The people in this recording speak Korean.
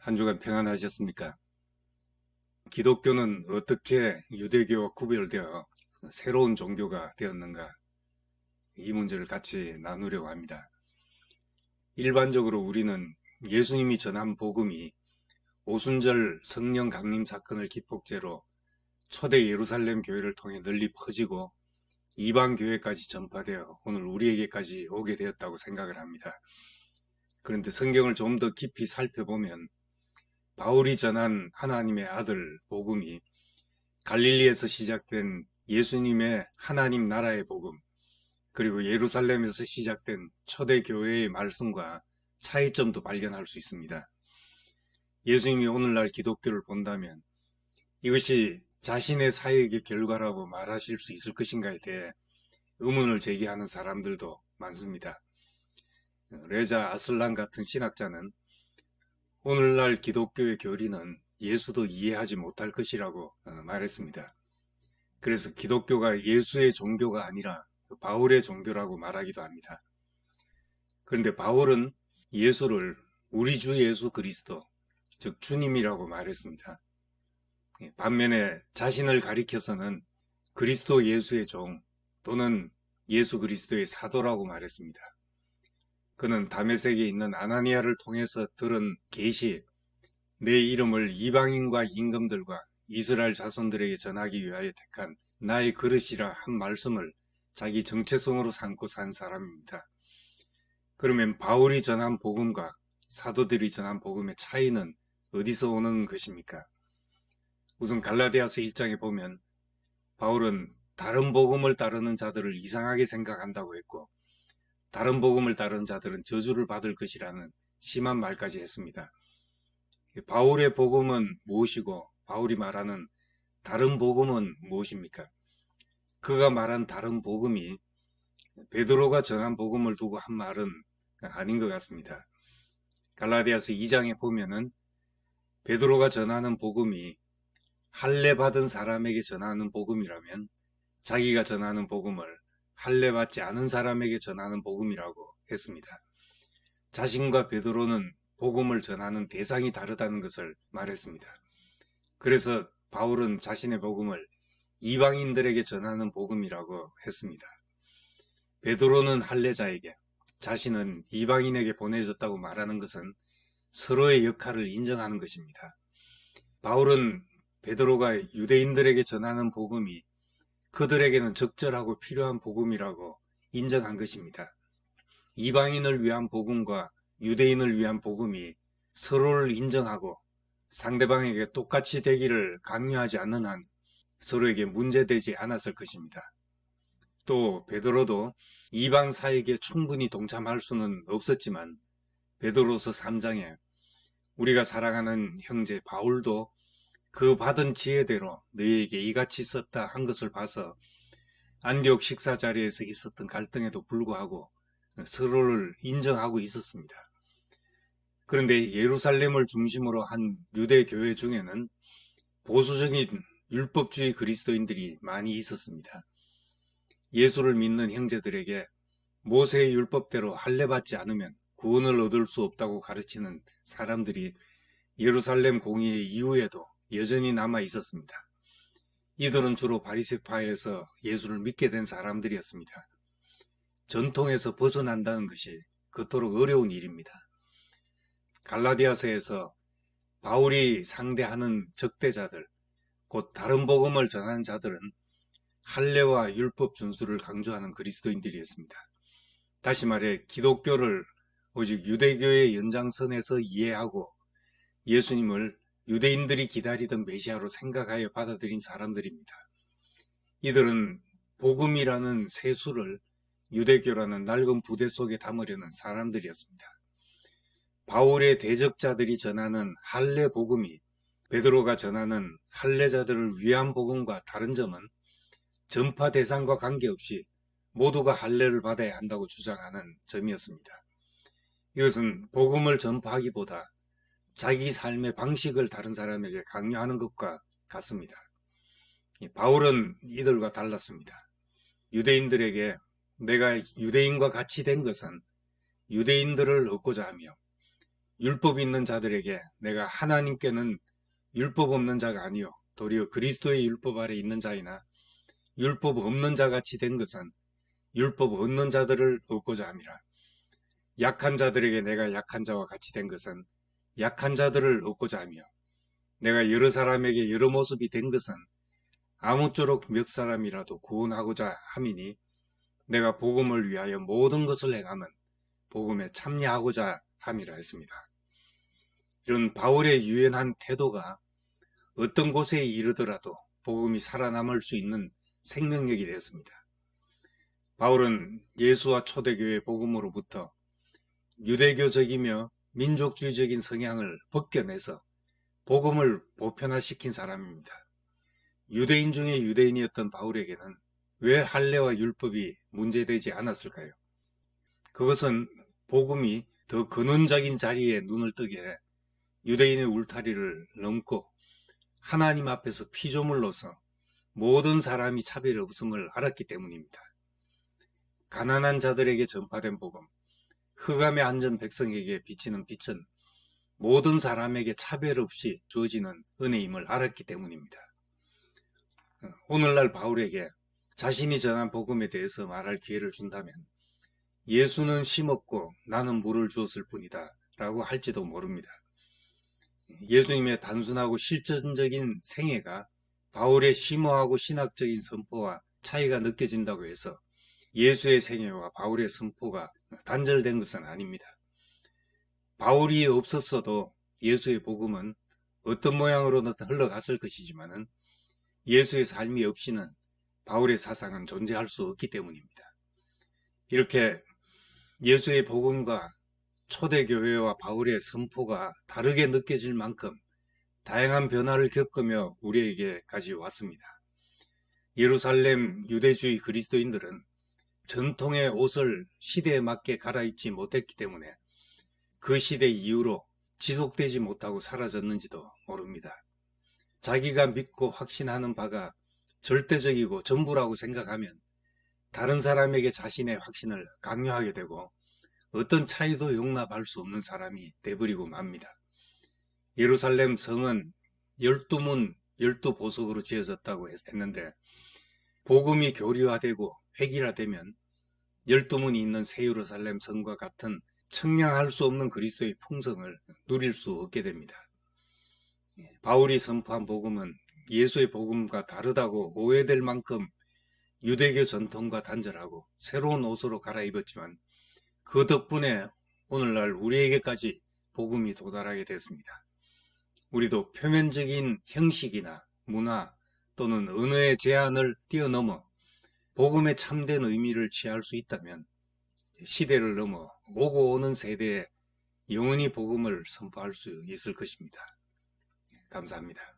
한 주간 평안하셨습니까? 기독교는 어떻게 유대교와 구별되어 새로운 종교가 되었는가? 이 문제를 같이 나누려고 합니다. 일반적으로 우리는 예수님이 전한 복음이 오순절 성령 강림 사건을 기폭제로 초대 예루살렘 교회를 통해 널리 퍼지고 이방 교회까지 전파되어 오늘 우리에게까지 오게 되었다고 생각을 합니다. 그런데 성경을 좀 더 깊이 살펴보면 바울이 전한 하나님의 아들 복음이 갈릴리에서 시작된 예수님의 하나님 나라의 복음, 그리고 예루살렘에서 시작된 초대교회의 말씀과 차이점도 발견할 수 있습니다. 예수님이 오늘날 기독교를 본다면 이것이 자신의 사역의 결과라고 말하실 수 있을 것인가에 대해 의문을 제기하는 사람들도 많습니다. 레자 아슬란 같은 신학자는 오늘날 기독교의 교리는 예수도 이해하지 못할 것이라고 말했습니다. 그래서 기독교가 예수의 종교가 아니라 바울의 종교라고 말하기도 합니다. 그런데 바울은 예수를 우리 주 예수 그리스도, 즉 주님이라고 말했습니다. 반면에 자신을 가리켜서는 그리스도 예수의 종 또는 예수 그리스도의 사도라고 말했습니다. 그는 다메섹에 있는 아나니아를 통해서 들은 계시, 내 이름을 이방인과 임금들과 이스라엘 자손들에게 전하기 위하여 택한 나의 그릇이라 한 말씀을 자기 정체성으로 삼고 산 사람입니다. 그러면 바울이 전한 복음과 사도들이 전한 복음의 차이는 어디서 오는 것입니까? 우선 갈라디아서 1장에 보면 바울은 다른 복음을 따르는 자들을 이상하게 생각한다고 했고 다른 복음을 따르는 자들은 저주를 받을 것이라는 심한 말까지 했습니다. 바울의 복음은 무엇이고 바울이 말하는 다른 복음은 무엇입니까? 그가 말한 다른 복음이 베드로가 전한 복음을 두고 한 말은 아닌 것 같습니다. 갈라디아서 2장에 보면은 베드로가 전하는 복음이 할례 받은 사람에게 전하는 복음이라면 자기가 전하는 복음을 할례 받지 않은 사람에게 전하는 복음이라고 했습니다. 자신과 베드로는 복음을 전하는 대상이 다르다는 것을 말했습니다. 그래서 바울은 자신의 복음을 이방인들에게 전하는 복음이라고 했습니다. 베드로는 할례자에게, 자신은 이방인에게 보내졌다고 말하는 것은 서로의 역할을 인정하는 것입니다. 바울은 베드로가 유대인들에게 전하는 복음이 그들에게는 적절하고 필요한 복음이라고 인정한 것입니다. 이방인을 위한 복음과 유대인을 위한 복음이 서로를 인정하고 상대방에게 똑같이 되기를 강요하지 않는 한 서로에게 문제되지 않았을 것입니다. 또 베드로도 이방 사역에 충분히 동참할 수는 없었지만 베드로서 3장에 우리가 사랑하는 형제 바울도 그 받은 지혜대로 너희에게 이같이 썼다 한 것을 봐서 안디옥 식사 자리에서 있었던 갈등에도 불구하고 서로를 인정하고 있었습니다. 그런데 예루살렘을 중심으로 한 유대 교회 중에는 보수적인 율법주의 그리스도인들이 많이 있었습니다. 예수를 믿는 형제들에게 모세의 율법대로 할례받지 않으면 구원을 얻을 수 없다고 가르치는 사람들이 예루살렘 공의회 이후에도 여전히 남아 있었습니다. 이들은 주로 바리새파에서 예수를 믿게 된 사람들이었습니다. 전통에서 벗어난다는 것이 그토록 어려운 일입니다. 갈라디아서에서 바울이 상대하는 적대자들, 곧 다른 복음을 전하는 자들은 할례와 율법 준수를 강조하는 그리스도인들이었습니다. 다시 말해 기독교를 오직 유대교의 연장선에서 이해하고 예수님을 유대인들이 기다리던 메시아로 생각하여 받아들인 사람들입니다. 이들은 복음이라는 세수를 유대교라는 낡은 부대 속에 담으려는 사람들이었습니다. 바울의 대적자들이 전하는 할례 복음이 베드로가 전하는 할례자들을 위한 복음과 다른 점은 전파 대상과 관계없이 모두가 할례를 받아야 한다고 주장하는 점이었습니다. 이것은 복음을 전파하기보다 자기 삶의 방식을 다른 사람에게 강요하는 것과 같습니다. 바울은 이들과 달랐습니다. 유대인들에게 내가 유대인과 같이 된 것은 유대인들을 얻고자 하며 율법 있는 자들에게 내가 하나님께는 율법 없는 자가 아니요 도리어 그리스도의 율법 아래 있는 자이나 율법 없는 자같이 된 것은 율법 없는 자들을 얻고자 함이라. 약한 자들에게 내가 약한 자와 같이 된 것은 약한 자들을 얻고자 하며 내가 여러 사람에게 여러 모습이 된 것은 아무쪼록 몇 사람이라도 구원하고자 함이니 내가 복음을 위하여 모든 것을 행함은 복음에 참여하고자 함이라 했습니다. 이런 바울의 유연한 태도가 어떤 곳에 이르더라도 복음이 살아남을 수 있는 생명력이 되었습니다. 바울은 예수와 초대교회 복음으로부터 유대교적이며 민족주의적인 성향을 벗겨내서 복음을 보편화시킨 사람입니다. 유대인 중에 유대인이었던 바울에게는 왜 할례와 율법이 문제되지 않았을까요? 그것은 복음이 더 근원적인 자리에 눈을 뜨게 해 유대인의 울타리를 넘고 하나님 앞에서 피조물로서 모든 사람이 차별 없음을 알았기 때문입니다. 가난한 자들에게 전파된 복음, 흑암에 앉은 백성에게 비치는 빛은 모든 사람에게 차별 없이 주어지는 은혜임을 알았기 때문입니다. 오늘날 바울에게 자신이 전한 복음에 대해서 말할 기회를 준다면 예수는 심었고 나는 물을 주었을 뿐이다 라고 할지도 모릅니다. 예수님의 단순하고 실전적인 생애가 바울의 심오하고 신학적인 선포와 차이가 느껴진다고 해서 예수의 생애와 바울의 선포가 단절된 것은 아닙니다. 바울이 없었어도 예수의 복음은 어떤 모양으로든 흘러갔을 것이지만은 예수의 삶이 없이는 바울의 사상은 존재할 수 없기 때문입니다. 이렇게 예수의 복음과 초대교회와 바울의 선포가 다르게 느껴질 만큼 다양한 변화를 겪으며 우리에게까지 왔습니다. 예루살렘 유대주의 그리스도인들은 전통의 옷을 시대에 맞게 갈아입지 못했기 때문에 그 시대 이후로 지속되지 못하고 사라졌는지도 모릅니다. 자기가 믿고 확신하는 바가 절대적이고 전부라고 생각하면 다른 사람에게 자신의 확신을 강요하게 되고 어떤 차이도 용납할 수 없는 사람이 돼버리고 맙니다. 예루살렘 성은 12문 12보석으로 지어졌다고 했는데 복음이 교리화되고 획일화되면 12문이 있는 새 예루살렘 성과 같은 청량할 수 없는 그리스도의 풍성을 누릴 수 없게 됩니다. 바울이 선포한 복음은 예수의 복음과 다르다고 오해될 만큼 유대교 전통과 단절하고 새로운 옷으로 갈아입었지만 그 덕분에 오늘날 우리에게까지 복음이 도달하게 됐습니다. 우리도 표면적인 형식이나 문화 또는 언어의 제한을 뛰어넘어 복음의 참된 의미를 취할 수 있다면 시대를 넘어 오고 오는 세대에 영원히 복음을 선포할 수 있을 것입니다. 감사합니다.